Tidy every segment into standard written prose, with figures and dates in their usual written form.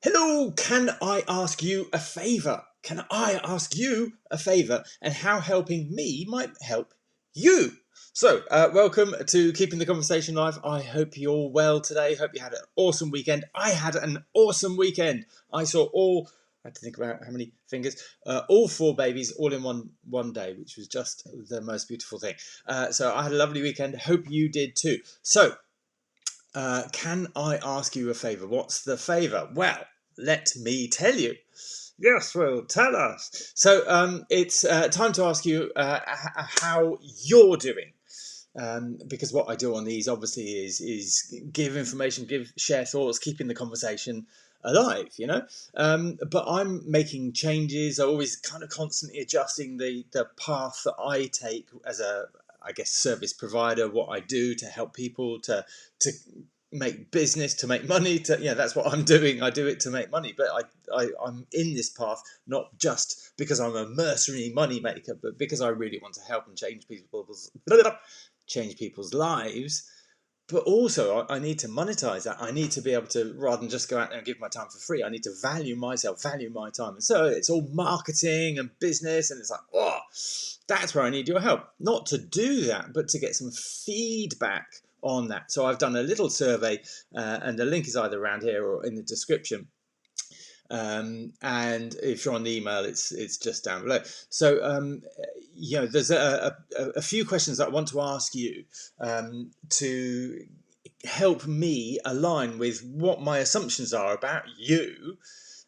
Hello, can I ask you a favour? Can I ask you a favour? And how helping me might help you. So, welcome to Keeping the Conversation Alive. I hope you're well today. Hope you had an awesome weekend. I had an awesome weekend. I saw I had to think about how many fingers, all four babies all in one day, which was just the most beautiful thing. So I had a lovely weekend. Hope you did too. So, can I ask you a favour? What's the favour? Well, let me tell you. Yes, well, tell us. So it's time to ask you how you're doing. Because what I do on these obviously is give information, share thoughts, keeping the conversation alive, but I'm making changes. I'm always kind of constantly adjusting the path that I take as a, I guess, service provider, what I do to help people to make business, to make money, that's what I'm doing. I do it to make money, but I'm in this path not just because I'm a mercenary money maker, but because I really want to help and change people's lives. But also I need to monetize that. I need to be able to, rather than just go out there and give my time for free, I need to value myself, value my time. And so it's all marketing and business, and it's like, that's where I need your help. Not to do that, but to get some feedback on that. So I've done a little survey, and the link is either around here or in the description. And if you're on the email, it's just down below. So there's a few questions that I want to ask you to help me align with what my assumptions are about you.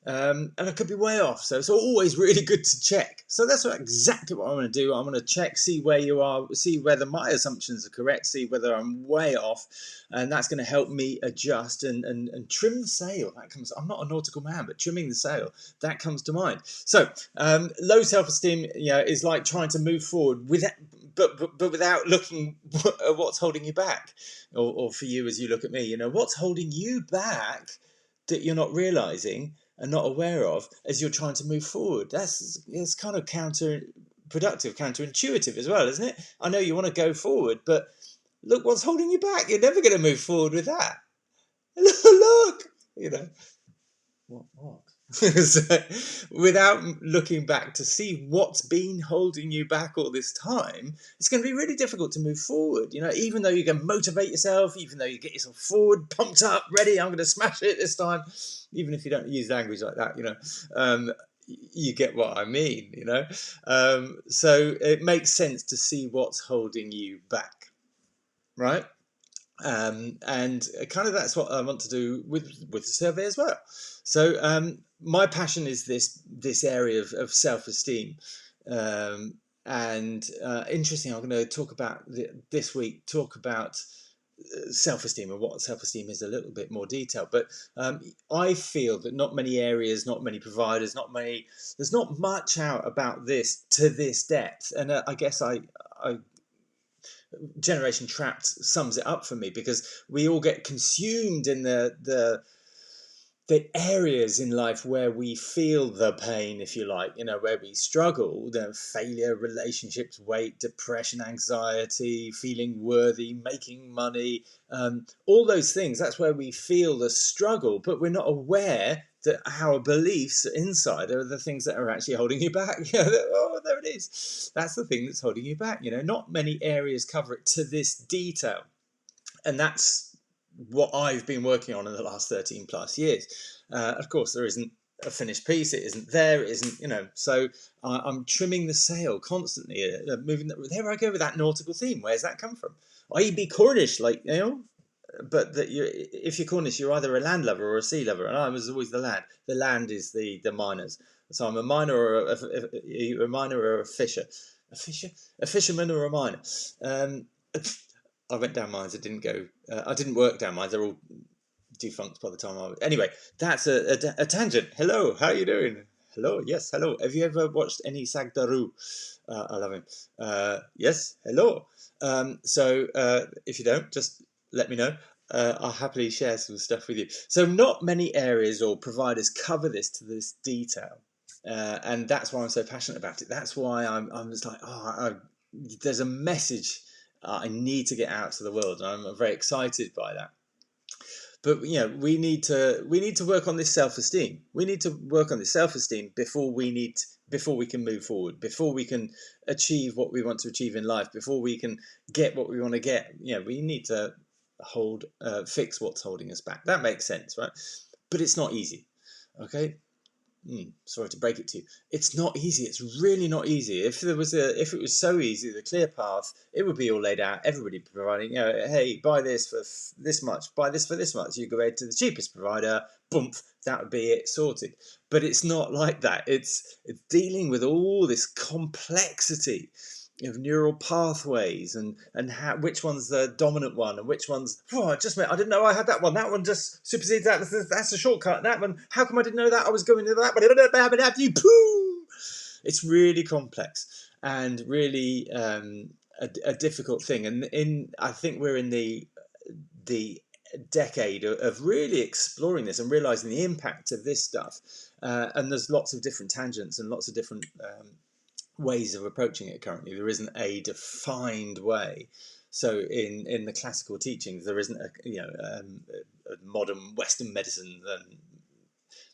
And I could be way off, so it's always really good to check. So that's exactly what I want to do. I want to check, see where you are, see whether my assumptions are correct, see whether I'm way off, and that's going to help me adjust and trim the sail. I'm not a nautical man, but trimming the sail, that comes to mind. So low self-esteem, is like trying to move forward but without looking at what's holding you back, or for you as you look at me, what's holding you back that you're not realizing and not aware of as you're trying to move forward. It's kind of counterproductive, counterintuitive as well, isn't it? I know you want to go forward, but look what's holding you back. You're never going to move forward with that. Look, what? So, without looking back to see what's been holding you back all this time, it's going to be really difficult to move forward. Even though you can motivate yourself, even though you get yourself forward, pumped up, ready, I'm going to smash it this time, even if you don't use language like that, you get what I mean, so it makes sense to see what's holding you back, right? And kind of that's what I want to do with the survey as well. So my passion is this area of self-esteem, and interesting. I'm going to talk about this week. Talk about self-esteem and what self-esteem is a little bit more detail. But I feel that not many areas, not many providers, there's not much out about this to this depth. And I guess I Generation Trapped sums it up for me, because we all get consumed in the areas in life where we feel the pain, if you like, where we struggle, the failure, relationships, weight, depression, anxiety, feeling worthy, making money, all those things. That's where we feel the struggle, but we're not aware that our beliefs inside are the things that are actually holding you back. Oh, there it is. That's the thing that's holding you back. Not many areas cover it to this detail. And that's what I've been working on in the last 13 plus years. Of course, there isn't a finished piece. It isn't there. It isn't, so I'm trimming the sail constantly, moving. There I go with that nautical theme. Where's that come from? I be Cornish, but if you're Cornish, you're either a land lover or a sea lover, and I was always the land. The land is the miners. So I'm a miner or a miner or a fisher. A fisherman or a miner. I went down mines. I didn't work down mines. They're all defunct by the time Anyway, that's a tangent. Hello, how are you doing? Hello, yes, hello. Have you ever watched any Sagdaru? I love him. Yes, hello. So if you don't, just let me know. I'll happily share some stuff with you. So not many areas or providers cover this to this detail. And that's why I'm so passionate about it. That's why I'm just like, there's a message I need to get out to the world, and I'm very excited by that. But we need to work on this self-esteem. We need to work on this self-esteem before we can move forward, before we can achieve what we want to achieve in life, before we can get what we want to get. We need to fix what's holding us back. That makes sense, right? But it's not easy. Okay. Sorry to break it to you. It's not easy. It's really not easy. If it was so easy, the clear path, it would be all laid out. Everybody providing, hey, buy this for this much, buy this for this much. You go to the cheapest provider, boom, that would be it, sorted. But it's not like that. It's dealing with all this complexity of neural pathways and which one's the dominant one and which one's I didn't know I had that one. That one just supersedes that. That's a shortcut. That one, how come I didn't know that? I was going to that, but I don't know about you. It's really complex and really a difficult thing. And I think we're in the decade of really exploring this and realizing the impact of this stuff. And there's lots of different tangents and lots of different ways of approaching it currently. There isn't a defined way. So in the classical teachings, there isn't a modern Western medicine and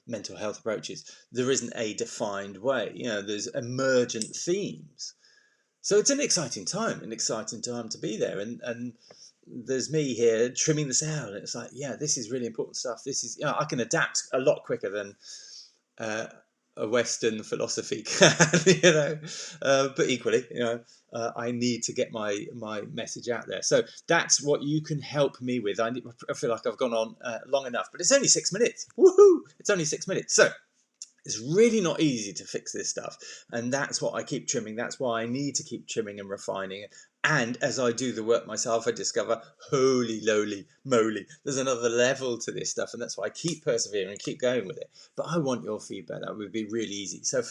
mental health approaches. There isn't a defined way. There's emergent themes. So it's an exciting time to be there. And there's me here trimming this out. And it's like, this is really important stuff. This is, I can adapt a lot quicker than a Western philosophy can, but equally, I need to get my message out there. So that's what you can help me with. I feel like I've gone on long enough, but it's only 6 minutes. Woohoo! It's only 6 minutes. So it's really not easy to fix this stuff. And that's what I keep trimming. That's why I need to keep trimming and refining it. And as I do the work myself, I discover, holy moly, there's another level to this stuff. And that's why I keep persevering and keep going with it. But I want your feedback. That would be really easy. So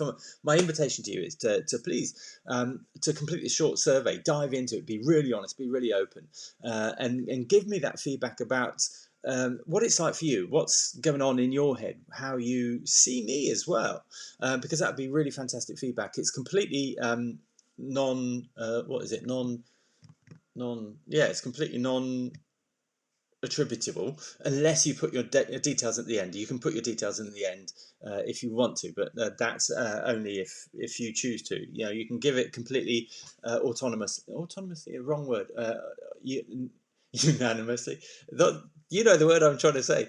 my invitation to you is to please, to complete this short survey, dive into it, be really honest, be really open, and give me that feedback about what it's like for you, what's going on in your head, how you see me as well, because that would be really fantastic feedback. It's completely it's completely non-attributable unless you put your details at the end. You can put your details in the end if you want to, but that's only if you choose to. You can give it completely autonomously, wrong word, unanimously. You know the word I'm trying to say.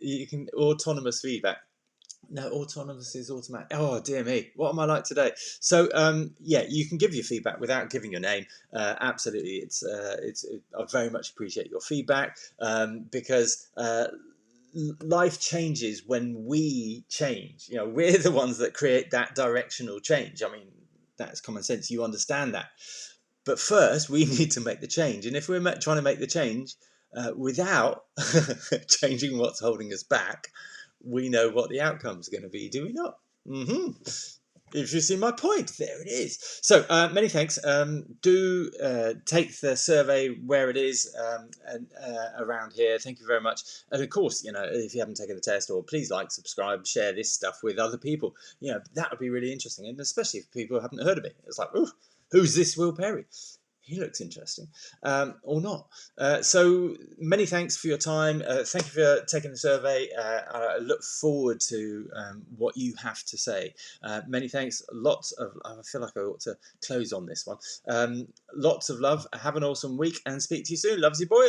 You can autonomous feedback. No, autonomous is automatic. Oh, dear me. What am I like today? So, you can give your feedback without giving your name. Absolutely. I very much appreciate your feedback because life changes when we change. We're the ones that create that directional change. I mean, that's common sense. You understand that. But first, we need to make the change. And if we're trying to make the change without changing what's holding us back, we know what the outcome is going to be, do we not? If you see my point, there it is. So many thanks. Do take the survey where it is and around here. Thank you very much. And of course, if you haven't taken the test, or please like, subscribe, share this stuff with other people. That would be really interesting, and especially if people haven't heard of it. It's like, ooh, who's this Will Perry? He looks interesting, or not. So many thanks for your time. Thank you for taking the survey. I look forward to what you have to say. Many thanks. I feel like I ought to close on this one. Lots of love. Have an awesome week and speak to you soon. Loves you, boy.